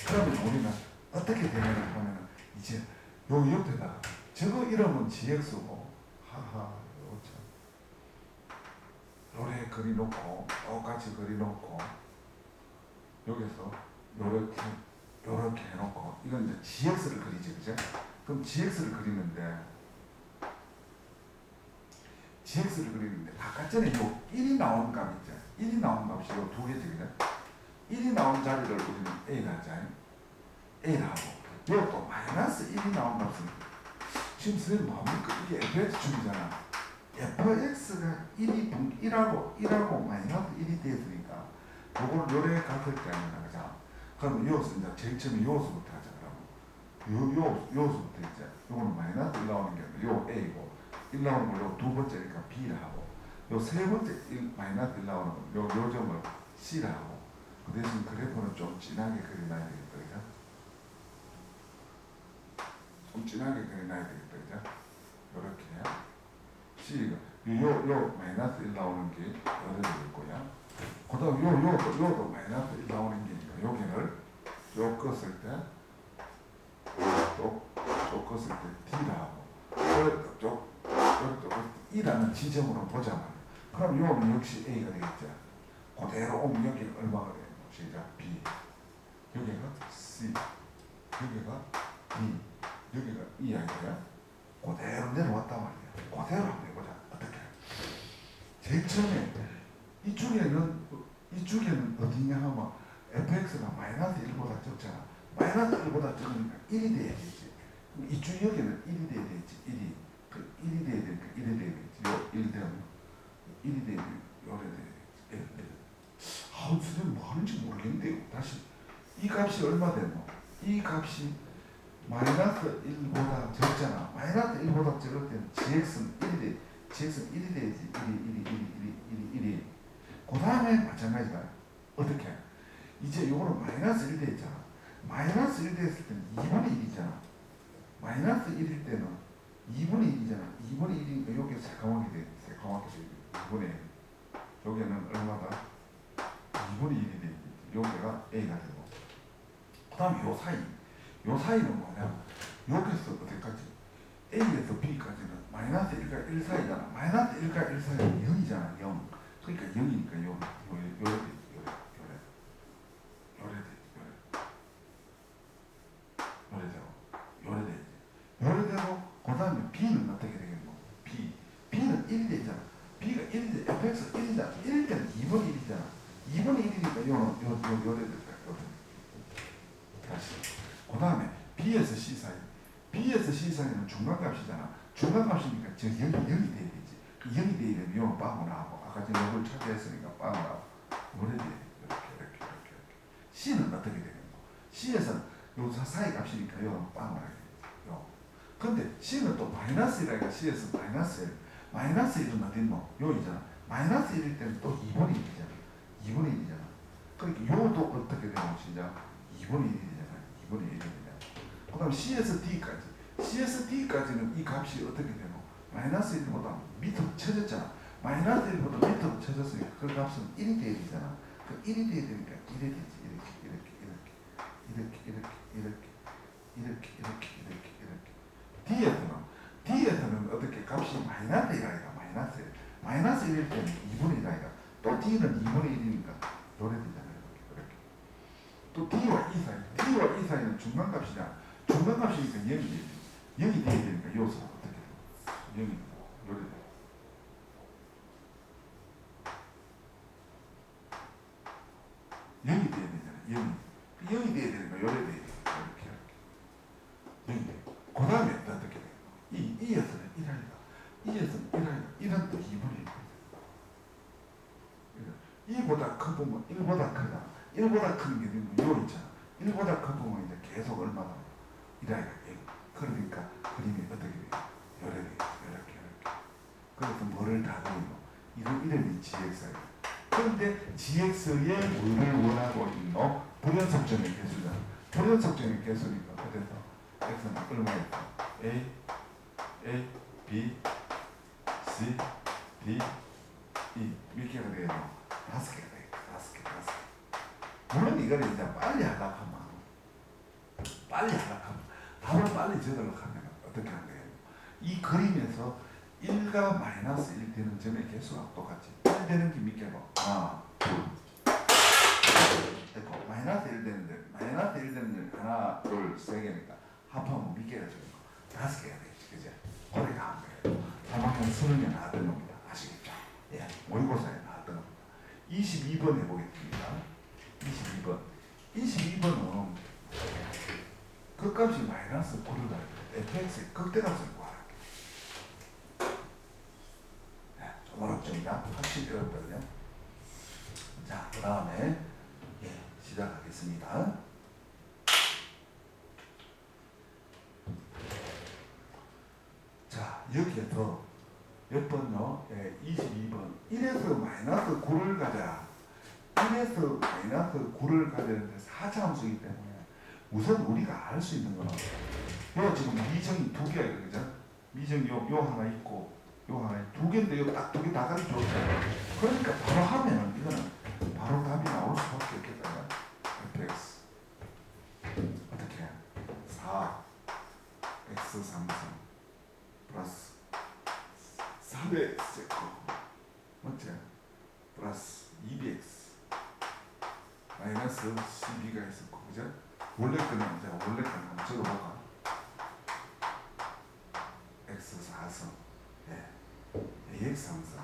그러면 우리는 어떻게 되느냐 하면은 이제 요 옆에다가 저거 이름은 gx고 하하 요래 그려놓고 똑같이 그려놓고 여기서 요렇게 해놓고 이건 이제 gx를 그리지, 그죠? 그럼 gx를 그리는데 아까 전에 요 1이 나온 값 있죠? 1이 나온 값이 요 두 개지, 그죠? 1이 나온 자리를 우리는 A라 하잖아요. A라 하고 요또 마이너스 1이 나온 값은 지금 선생님 뭡니까? 이게 fx 중이잖아. fx가 1하고 마이너스 1이 되었으니까 요걸 요래 갚을 게 아니라, 그죠? 그럼 여기서 이제 제일 처음에 여기서부터 하자. 그러면 여기서부터 이제 요거는 마이너스 1 나오는 게 아니라 요 A고 1 나오는 걸 요 두 번째니까 B라 하고 요 세 번째 마이너스 1 나오는 요 점을 C라 하고 그 대신 그래프는 좀 진하게 그려놔야 되겠다, 그죠? 좀 진하게 그려놔야 되겠다, 그죠? 요렇게 C가 요 마이너스 1 나오는 게 여러 되겠고요. 그 다음 요도 마이너스 1 나오는 게니까 여기를 요 껐을 때 또 껐을 때 D라 하고 쪽 2라는 지점으로 보자면 그럼 요는 역시 A가 되겠죠. 그대로 오면 여기는 얼마가 되는 거 시작 B 여기가 C 여기가 D 여기가 E 아니야? 그대로 내려왔단 말이야. 그대로 한번 해보자. 어떻게? 제일 처음에 이쪽에는 어디냐 하면 fx가 마이너스 1보다 적잖아. 마이너스 1보다 적으니까 1이 돼야 되지. 이쪽 여기는 1이 돼야 되지. 1이. 그 1이 돼야 되니까 1이 돼야 되지. 요 1 되면 1이 돼야 되지. 요래 돼야 되지. 아우, 선생님 뭐 하는지 모르겠는데 다시 이 값이 얼마 됐노? 이 값이 마이너스 1보다 적잖아. 마이너스 1보다 적을 때는 gx는 1이 돼. gx는 1이 돼야지. 1이. 그 다음에 마찬가지다. 어떻게? 이제 요거는 마이너스 1 돼있잖아. 마이너스 1 됐을 때는 2분의 1이잖아. 마이너스 1일 때는 2분의 1이잖아. 2분의 1이니까 여기 새까맣게 돼. 새까맣게 돼. 2분의 1. 여기는 얼마다? 2분의 1이 돼. 여기가 A가 되고. 그 다음에 요 사이는 뭐냐? 여기서 어디까지? A에서 B까지는 마이너스 1과 1 사이잖아. 마이너스 1과 1 사이는 0이잖아. 0. 그러니까 0이니까 요래되고 그 다음에 B는 어떻게 되겠노? B는 1이 되잖아. B가 1이 돼. fx 1이잖아. 1일 때는 2분의 1이잖아. 2분의 1이니까 요래될 거야. 다시. 그 다음에 B에서 C 사이는 중간값이잖아. 중간값이니까 저 0이 돼야 되지. 0이 돼야 되면 요는 빵을 하고 아까 전에 요걸 찾아했으니까 빵을 하고 요래 돼. 이렇게. C는 어떻게 되겠노? C에서는 요 사이 값이니까 요는 빵을 하게 돼. 근데 C는 또 마이너스 1이니까 C에서 마이너스 1. 마이너스 1은 어딨노? 요이잖아. 마이너스 1일 때는 또 2분의 1이잖아. 2분의 1이잖아. 그러니까 요도 어떻게 되노? 진짜 2분의 1이잖아. 2분의 1이잖아. 그 다음 C에서 D까지는 이 값이 어떻게 되노? 마이너스 1보다 밑으로 쳐졌잖아. 마이너스 1보다 밑으로 쳐졌으니까 그 값은 1이 돼야 되잖아. 그 1이 돼야 되니까 이렇게 되지. 이렇게. D에서는 어떻게 값이 마이너스 1이라 마이너스 1. 마이너스 1일 때는 2분의 1이라 또 D는 2분의 1이니까 요래 되잖아요. 이렇게. 또 D와 E 사이는 중간값이잖아. 중간값이니까 0이 돼야 되니까 요소 어떻게 돼? 0이 요래 돼. 영이 돼야 되잖아. 0이 돼야 되니까 요래 돼. 이렇게. 0이 돼. 그 다음에 어떻게 돼? E에서는 1하니까 1은 또 2분의 1. 2보다 커보면 1보다 크다. 1보다 큰 게 요 있잖아. 1보다 커보면 이제 계속 얼마나 1하니까 1. 그러니까 그림이 어떻게 돼요? 이렇게. 그래서 뭐를 다 보이노? 이름이 GX예요. 그런데 GX에 뭐를 원하고 있노? 불연속점의 개수잖아. 불연속점의 개수니까 그래서 X는 얼마일까? A, B, C, D, E 몇 개가 되겠노? 5개가 되겠다. 5개. 물론 이거를 이제 빨리 하려고 하면 답을 빨리 적으려고 하면 어떻게 하는 거예요? 이 그림에서 1과 마이너스 1 되는 점의 개수가 똑같지. 1 되는 게 몇 개고? 하나, 둘. 됐고 마이너스 1 되는데 마이너스 1 되는 게 하나, 둘, 세 개니까 합하면 몇 개가 되는 거? 5개가 되지. 그죠? 거리가 한 거예요. 3학년 수능에 나왔던 겁니다. 아시겠죠? 예, 모의고사에 나왔던 겁니다. 22번 해보겠습니다. 22번은 그 값이 마이너스 9를 가지고 fx의 극대값을 구하라. 네, 좀 어렵습니다. 확실히 어렵거든요. 자, 그 다음에 시작하겠습니다. 자, 여기에서 몇 번요? 22번. 1에서 마이너스 9를 가져라. 1에서 마이너스 9를 가져는데 4차함수이기 때문에 우선 우리가 알 수 있는 거는 요 지금 미정이 2개야, 그죠? 미정이 요 하나 있고 요 하나 두 개인데 요 딱 2개 다 가르쳐줬어요. 그러니까 바로 하면은 이거는 바로 답이 나올 수밖에 없겠다. fx 어떻게 해? 4 x 3승 플러스 4x 제곱 맞지? 플러스 2bx 마이너스 12가 있었고, 그죠? 원래 거는 이제 원래 거는 한번 적어볼까? x 4승 ax 3승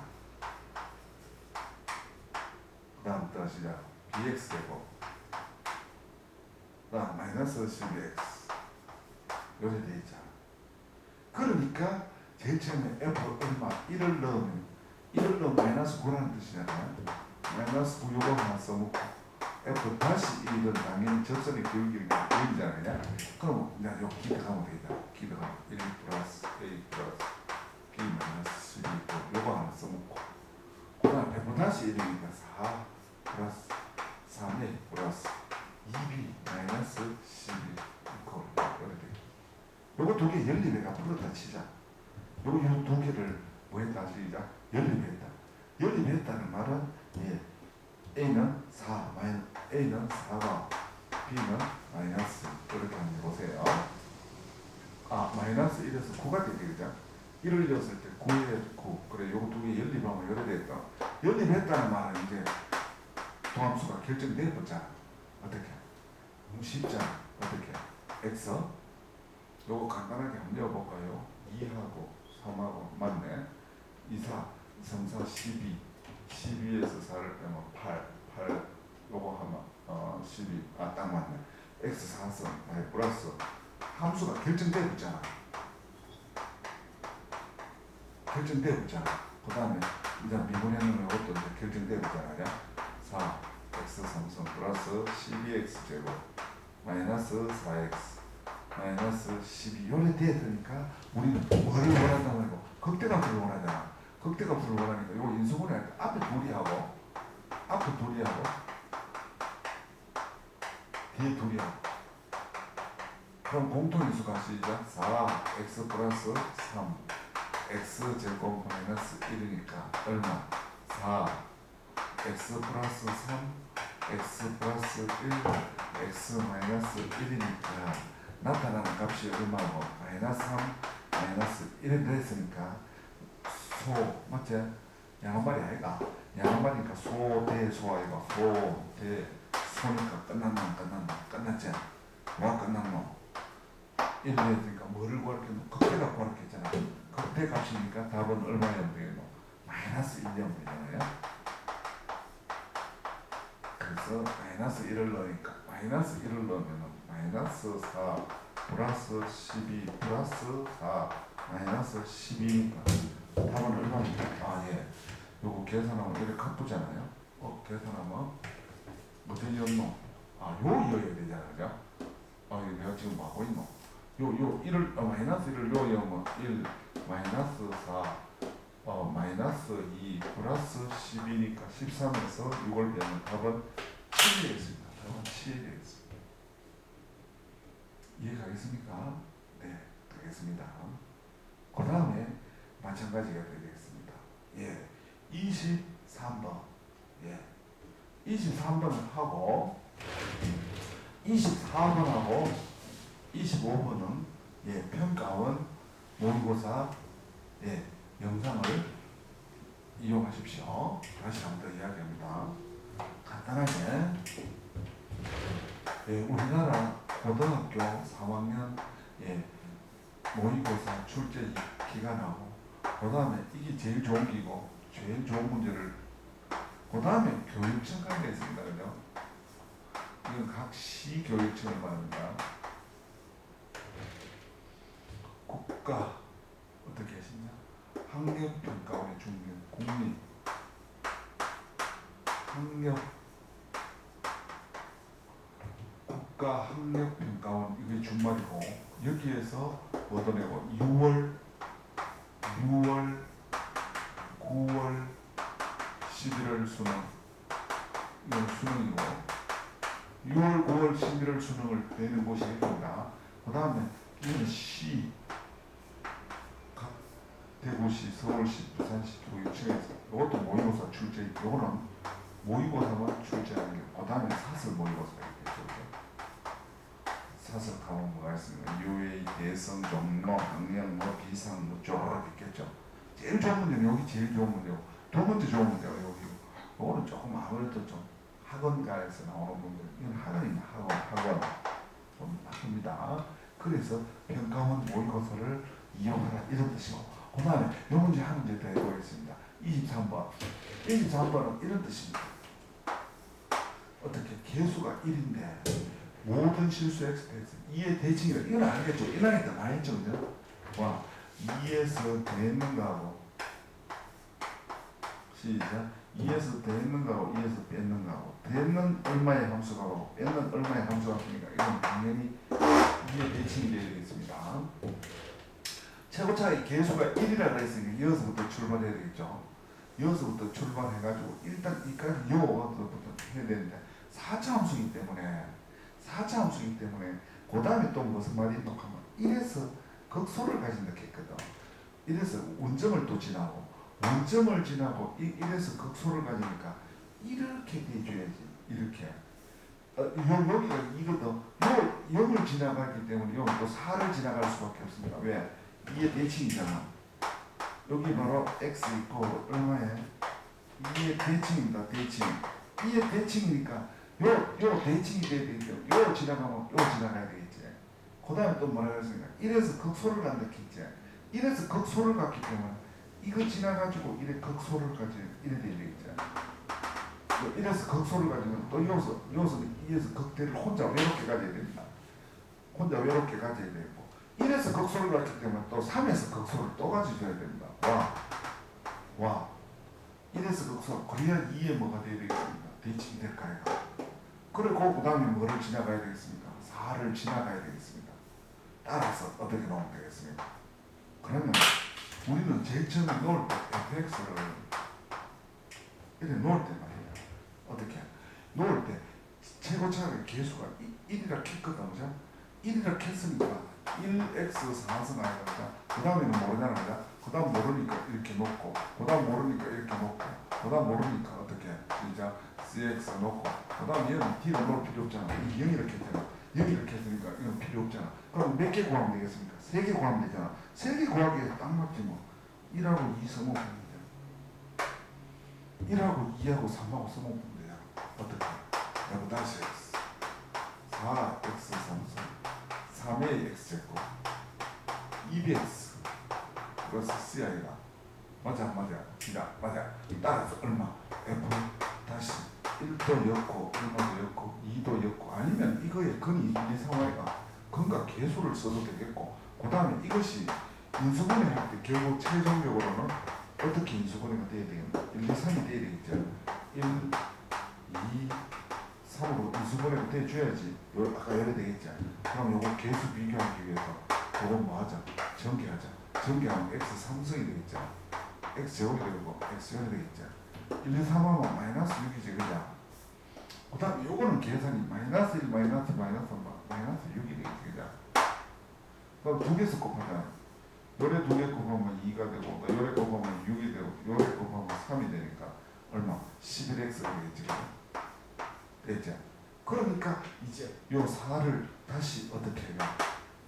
그 다음 또 시작 bx 제곱 그 다음 마이너스 12x 요래 돼 있잖아. 그러니까 제일 처음에 f 얼마 1을 넣으면 마이너스 9라는 뜻이잖아요. 마이너스 9 요거 하나 써놓고 F 다시 1은 당연히 적선의 기울기니까 1이잖아요. 그럼 이제 요 기억하면 되겠다. 기억하면 1 플러스 A 플러스 B 마이너스 12고 요거 하나 써먹고 그 다음에 F 다시 1이니까 4 플러스 3A 플러스 2B 마이너스 12 이퀄 이렇게 돼. 요거 두 개 연립해가 풀었다 치자. 요 두 개를 뭐 했다 시작 연립했다. 연립했다는 말은 예, A는 4, A는 4가 B는 마이너스 이렇게 한번 보세요. 아 마이너스 1에서 9가 되지 그죠? 1을 넣었을 때 9에 9 그래 요거 두 개 연립하면 이렇게 됐다. 연립했다는 말은 이제 도함수가 결정돼 보자. 어떻게? 너무 쉽잖아. 어떻게? X 요거 간단하게 한번 넣어볼까요? 2하고 3하고 맞네. 2, 4, 3, 4, 12 12에서 4를 빼면 8 요거 하면 12 아 딱 맞네. X 4선 플러스 함수가 결정돼 있잖아. 결정돼 있잖아. 그 다음에 이제 미분해놓으면 이것도 이제 결정돼 있잖아요. 4 X 3선 플러스 12X 제곱 마이너스 4X 마이너스 12 요래 되었으니까 우리는 뭐를 원한다고 하고 극대값을 원하잖아. 극대값을 원하니까 이거 인수분해 할 때 앞에 둘이 하고 뒤에 둘이 하고 그럼 공통인수가 시작 4x 플러스 3 x 제곱 마이너스 1이니까 얼마 4 x 플러스 3 x 플러스 1 x 마이너스 1이니까 나타나는 값이 얼마고 마이너스 3 마이너스 1이 됐으니까 소 맞지? 양한말이 아이가 양한말이니까 소대소 아이가 소대 소니까 끝났나 안 끝났나 끝났지? 뭐가 끝났노? 1이 됐으니까 뭐를 구할겠노? 극대값 구할겠잖아. 극대값이니까 답은 얼마면 되겠노? 마이너스 1이면 되잖아요. 그래서 마이너스 1을 넣으니까 마이너스 1을 넣으면 마이너스 4 플러스 12 플러스 4 마이너스 12니까 답은 얼마입니까? 아 예. 요거 계산하면 이렇게 값부잖아요. 계산하면 뭐 되겠노? 아 요 이어야 되잖아 그죠? 이거 내가 지금 뭐 하고 있노? 요 1을 마이너스 1을 요 이으면 1 마이너스 4 마이너스 2 플러스 12니까 13에서 6을 빼면 답은 7이 되겠습니다. 답은 7이 되겠습니다. 이해가겠습니까? 네, 가겠습니다. 그 다음에 마찬가지가 되겠습니다. 예, 23번. 예, 23번을 하고 24번하고 25번은 예, 평가원 모의고사 예, 영상을 이용하십시오. 다시 한 번 더 이야기합니다. 간단하게 예, 우리나라 고등학교 3학년 예, 모의고사 출제 기간하고 그 다음에 이게 제일 좋은 기고 제일 좋은 문제를 그 다음에 교육청까지 있습니다. 그죠? 이건 각 시교육청을 말합니다. 국가 어떻게 하시냐? 학력평가원의 중견 국립 학력 국가 학력평가원 이게 준말이고 여기에서 얻어내고 6월 9월 11월 수능 이건 수능이고 6월 9월 11월 수능을 내는 곳이 여기입니다. 그 다음에 이거는 시 각 대구시, 서울시, 부산시, 교육청에서 이것도 모의고사 출제 이거는 모의고사만 출제하는 게 그 다음에 사설 모의고사가 있겠죠. 사설 과목 뭐가 있습니까? UA, 대성, 종로, 학령, 뭐 비상, 뭐 쪼르륵 있겠죠. 제일 좋은 문제는 여기 제일 좋은 문제고 두 번째 좋은 문제가 여기고 이거는 조금 아무래도 좀 학원가에서 나오는 문제 이건 학원입니다. 학원 좀 나쁩니다. 그래서 평가원 모의고사를 이용하라 이런 뜻이고 그 다음에 이 문제 한 문제 더 해보겠습니다. 23번은 이런 뜻입니다. 어떻게 개수가 1인데 모든 실수 x패스 2의 대칭이다. 이건 알겠죠? 1학년 때 많이 했죠. 그죠? 와 2에서 대는 거하고 시작 2에서 대는 거하고 2에서 뺏는 거하고 대는 n은 얼마의 함수가 오고 n은 얼마의 함수가 있으니까 이건 당연히 2의 대칭이 되어야 되겠습니다. 최고차의 계수가 1이라고 했으니까 여기서부터 출발해야 되겠죠. 여기서부터 출발해가지고 일단 이까지 요부터 해야 되는데 4차 함수이기 때문에 그 다음에 또 무슨 말이 있노 하면 1에서 극소를 가진다 했거든. 1에서 원점을 또 지나고 원점을 지나고 1에서 극소를 가지니까 이렇게 돼줘야지. 이렇게 여기가 이거든. 요 0을 지나가기 때문에 요 또 4를 지나갈 수밖에 없습니다. 왜? 이게 대칭이잖아. 여기 바로 x 이고 얼마에? 2의 대칭입니다. 대칭. 2의 대칭이니까 요 대칭이 돼야 되겠죠. 요 지나가면 요 지나가야 되겠지. 그 다음에 또 뭐라 그랬습니까? 1에서 극소를 간다 했지. 1에서 극소를 갔기 때문에 이거 지나가지고 1의 극소를 가지 이래 돼야 되겠지. 1에서 극소를 가지면 또 여기서 2에서 극대를 혼자 외롭게 가져야 됩니다. 혼자 외롭게 가져야 되고 1에서 극소를 갔기 때문에 또 3에서 극소를 또 가져줘야 됩니다. 와 1에서 극소 그래야 2에 뭐가 돼야 되겠습니까? 대칭이 될까요? 그리고 그 다음에 뭐를 지나가야 되겠습니까? 4를 지나가야 되겠습니다. 따라서 어떻게 놓으면 되겠습니까? 그러면 우리는 제일 처음에 놓을 때 fx를 이렇게 놓을 때 말이에요. 어떻게? 놓을 때 최고차의 계수가 1이라 켰거든. 그죠? 1이라 켰으니까 1x 4승 아니까 그 다음에는 모르잖아. 그죠? 그 다음 모르니까 이렇게 놓고 그 다음 모르니까 이렇게 놓고 그 다음 모르니까 어떻게? 이제 cx 놓고 그 다음 얘는 t를 놓을 필요 없잖아. 0 이렇게 했잖아. 0 이렇게 했으니까 이건 필요 없잖아. 그럼 몇 개 구하면 되겠습니까? 3개 구하면 되잖아. 3개 구하기에 딱 맞지 뭐. 1하고 2 써먹으면 되잖아. 1하고 2하고 3하고 써먹으면 되잖아. 어떻게? 여기 다시 x 4x 3승 3의 x제곱 2bx 플러스 ci가 맞아 맞아 따라서 얼마? f 다시 1도 였고 1도 였고 2도 였고 아니면 이거의 근이 1, 2, 3, 4가 근과 계수를 써도 되겠고 그 다음에 이것이 인수분해 할 때 결국 최종적으로는 어떻게 인수분해가 돼야 되겠나? 1, 2, 3이 돼야 되겠죠. 1, 2, 3으로 인수분해가 돼줘야지 아까 이래 되겠죠. 그럼 요거 계수 비교하기 위해서 요거 뭐 하자? 전개하자. 전개하면 x 3승이 되겠죠. x 제곱이 되고 x 제곱이 되겠죠. 1, 2, 3하면 마이너스 6이지 그죠? 그 다음에 요거는 계산이 마이너스 1, 마이너스 3, 마이너스 6이 되겠지 그죠? 그럼 두 개씩 곱하자. 요래 두 개 곱하면 2가 되고 요래 곱하면 6이 되고 요래 곱하면 3이 되니까 얼마? 11x가 되겠지 그죠? 됐죠? 그러니까 이제 요 4를 다시 어떻게 해요?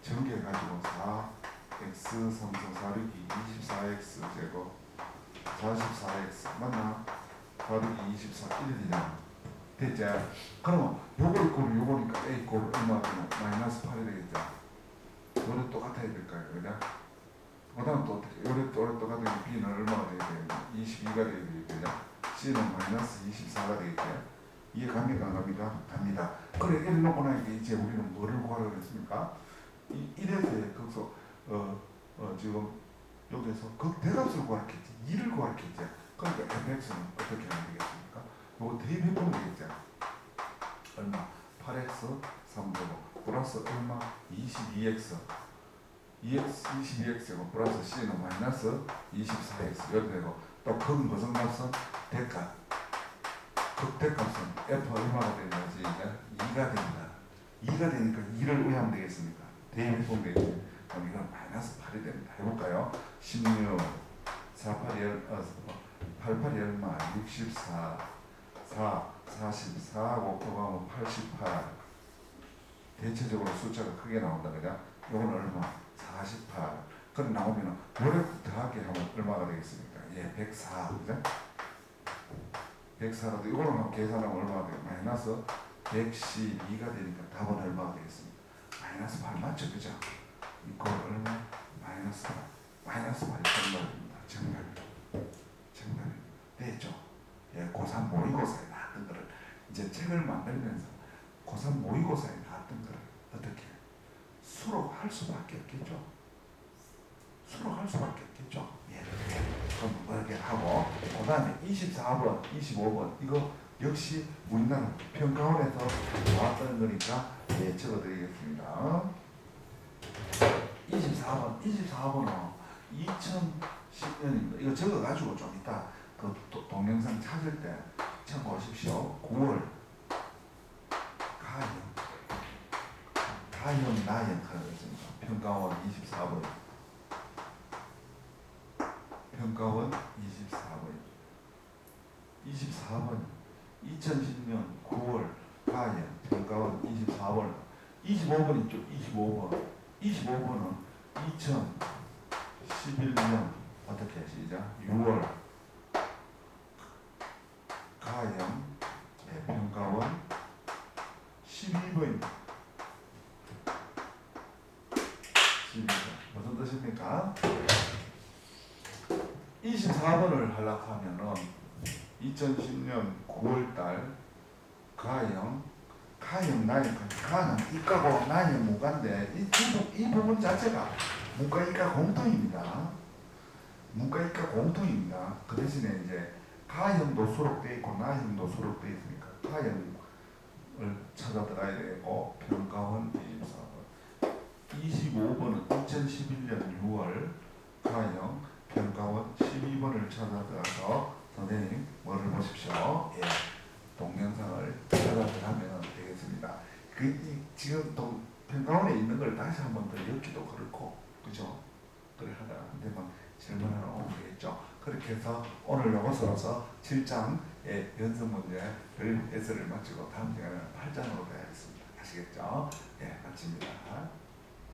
전개해가지고 4x 3승 4르기 24x 제곱 44x 맞나? 4르기 24 1이 되잖아. 됐죠? 그러면 요거 이꼴 요거니까 a 이꼴 얼마 되면 마이너스 8이 되겠죠? 요래 똑같아야 될까요? 그죠? 그 다음 또 어떻게 요래 똑같으면 b는 얼마가 되게 되겠냐? 22가 되게 되겠죠? c는 마이너스 24가 되겠죠? 이해 갑니까? 안 갑니까? 갑니다. 그래, 이를 놓고 나니까 이제 우리는 뭐를 구하라고 했습니까? 이 1에서의 극소, 지금 여기서 극대값을 구하겠지. 2를 구하겠지. 그러니까 fx는 어떻게 하면 되겠습니까? 요거 대입해보면 되겠죠. 얼마? 8x 3제곱 플러스 얼마? 22x 22x제곱 플러스 c는 마이너스 24x 이렇게 되고 또 극은 무슨 값은? 대값 극대값은 f 얼마가 되냐지 이제 2가 됩니다. 2가 되니까 2를 의하면 되겠습니까? 대입해보면 되겠지. 그럼 이건 마이너스 8이 됩니다. 해볼까요? 16 88이 얼마? 64 44하고 곱하면 88 대체적으로 숫자가 크게 나온다 그죠? 이건 얼마? 48 그럼 나오면 요래 더하기 하면 얼마가 되겠습니까? 예, 104 그죠? 104라도 이거는 계산하면 얼마가 돼요? 마이너스 112가 되니까 답은 얼마가 되겠습니까? 마이너스 8 맞죠? 그죠? 이거 얼마? 마이너스 8 마이너스 8이 정답입니다. 정답입니다. 됐죠? 예, 고3 모의고사에 나왔던 거를 이제 책을 만들면서 고3 모의고사에 나왔던 거를 어떻게 수록할 수밖에 없겠죠? 수록할 수밖에 없겠죠? 예. 그럼 그렇게 하고 그 다음에 24번, 25번 이거 역시 우리나라 평가원에서 나왔다는 거니까 예, 적어드리겠습니다. 24번은 2010년입니다. 이거 적어가지고 좀 이따 그 동영상 찾을 때 참고하십시오. 9월 가형 나형 하겠습니다. 평가원 24번. 평가원 24번 2010년 9월 가형 평가원 24번 25번 있죠. 25번은 2011년 어떻게 시작 6월 가형 평가원 12번입니다. 12번 무슨 뜻입니까? 24번을 하려고 하면은 2010년 9월달 가형 나형 가는 이과고 나형 문과인데 이 부분 자체가 문과 이과 공통입니다. 그 대신에 이제 가형도 수록되어 있고 나형도 수록되어 있으니까 가형을 찾아 들어가야 되고 평가원 24번 25번은 2011년 6월 가형 평가원 12번을 찾아 들어가서 선생님 뭐를 보십시오. 예, 동영상을 찾아 들어가면 되겠습니다. 지금 평가원에 있는 걸 다시 한 번 더 읽기도 그렇고 그죠? 그래 하다가 한 대만 질문 하나 오면 되겠죠. 그렇게 해서 오늘 요것으로서 7장의 연습 문제를 예설을 마치고 다음 시간에는 8장으로 가야겠습니다. 아시겠죠? 예, 마칩니다.